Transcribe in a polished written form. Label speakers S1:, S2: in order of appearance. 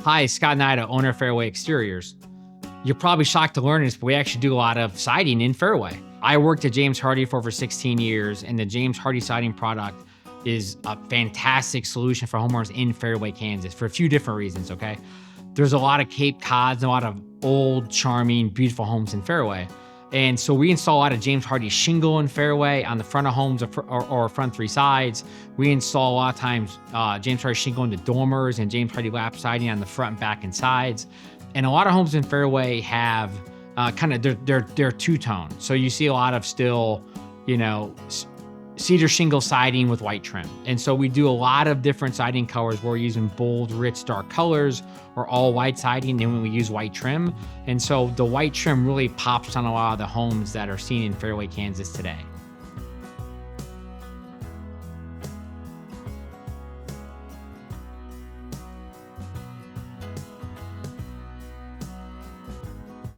S1: Hi, Scott Nida, owner of Fairway Exteriors. You're probably shocked to learn this, but we actually do a lot of siding in Fairway. I worked at James Hardie for over 16 years, and the James Hardie siding product is a fantastic solution for homeowners in Fairway, Kansas, for a few different reasons, okay? There's a lot of Cape Cods and a lot of old, charming, beautiful homes in Fairway. And so we install a lot of James Hardie shingle in Fairway on the front of homes or front three sides. We install a lot of times James Hardie shingle into dormers and James Hardie lap siding on the front, back, and sides. And a lot of homes in Fairway have kind of they're two-tone. So you see a lot of still, cedar shingle siding with white trim. And so we do a lot of different siding colors where we're using bold, rich, dark colors or all white siding. Then when we use white trim. And so the white trim really pops on a lot of the homes that are seen in Fairway, Kansas today.